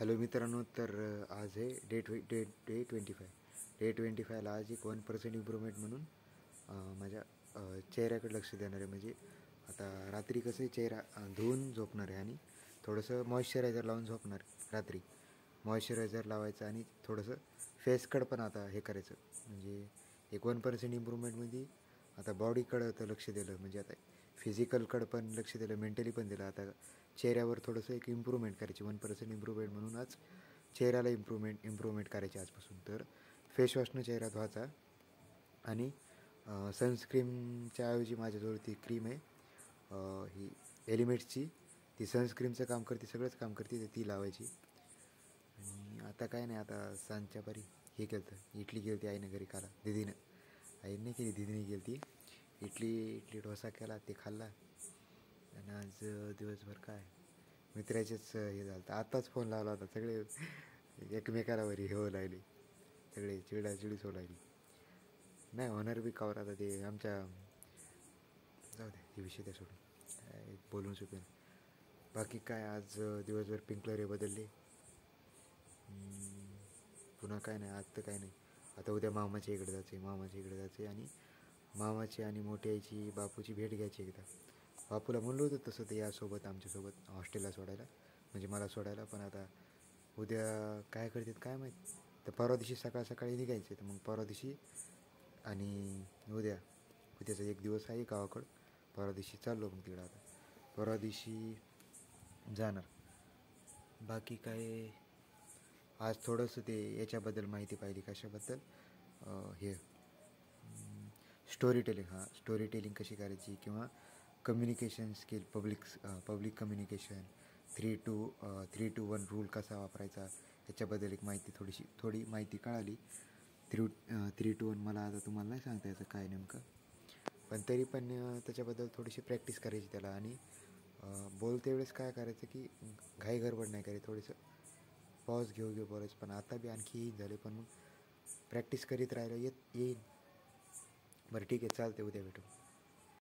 Hello मित्रांनो, तर आज आहे डे 25ला आज एक 1% इम्प्रूव्हमेंट म्हणून माझ्या चेहऱ्याकडे लक्ष देणार आहे. म्हणजे आता रात्री कसं चेहरा धुवून झोपणार आहे आणि थोडंसं मॉइश्चरायझर लावून झोपणार रात्री. मॉइश्चरायझर लावायचं आणि थोडंसं फेसकडं पण आता हे करायचं. म्हणजे एक 1% इम्प्रूव्हमेंटमध्ये आता बॉडीकडं तर लक्ष दिलं, म्हणजे आता फिजिकलकडं पण लक्ष दिलं, मेंटली पण दिलं. आता चेहऱ्यावर थोडंसं एक इम्प्रूव्हमेंट करायची, 1% इम्प्रूव्हमेंट म्हणून आज चेहऱ्याला इम्प्रूव्हमेंट करायची आजपासून. तर फेसवॉशनं चेहरा धुवायचा आणि सनस्क्रीमच्या ऐवजी माझ्याजवळ ती क्रीम आहे, ही एलिमेंट्सची. ती सनस्क्रीमचं काम करते, सगळंच काम करते, तर ती लावायची. आणि आता काय नाही, आता सांजच्या पारी हे केलं तर इडली केली ती आईनं घरी खाला, दिदीनं. आईने नाही केली, दिदीने केली ती इडली डोसा केला, ते खाल्ला. आणि आज दिवसभर काय मित्राचेच हे झालं. तर आत्ताच फोन लावला होता, सगळे एकमेकाला वरी हे होऊ लागले, सगळे चिडीच होऊ लागली. नाही होणार बी कावर, आता ते आमच्या जाऊ दे, ते विषय त्या सोडून काय बोलून चुकेन. बाकी काय आज दिवसभर पिंकलर हे बदलले. पुन्हा काय नाही, आज तर काय नाही. आता उद्या मामाच्या इकडे जायचं आणि मामाची आणि मोठी आईची बापूची भेट घ्यायची एकदा. बापूला म्हणलं होतं तसं ते यासोबत आमच्यासोबत हॉस्टेलला सोडायला, म्हणजे मला सोडायला. पण आता उद्या काय करतात काय माहीत. तर परवा दिवशी सकाळी निघायचं. तर मग परवा दिवशी आणि उद्याचा एक दिवस आहे गावाकडं. परवा दिवशी चाललो मग तिकडं. आता परवा दिवशी जाणार. बाकी काय आज थोडंसं ते याच्याबद्दल माहिती पाहिली. कशाबद्दल? हे स्टोरी टेलिंग कशी करायची, किंवा communication skill, public communication, 3-2-1 rule कसा वापरायचा, याच्याबद्दल एक थोडी माहिती कळाली. 3-2-1 मला आता तुम्हाला नाही सांगता याचं काय नेमकं, पण तरी पण त्याच्याबद्दल थोडीशी प्रॅक्टिस करायची त्याला. आणि बोलते वेळेस काय करायचं की घाई गडबड नाही करायची, थोडंसं पॉज घेऊ बोलायचं. पण आता बी आणखी झाले, पण मग प्रॅक्टिस करीत राहिलं येईल. बरं ठीक आहे, चालते, उद्या भेटू.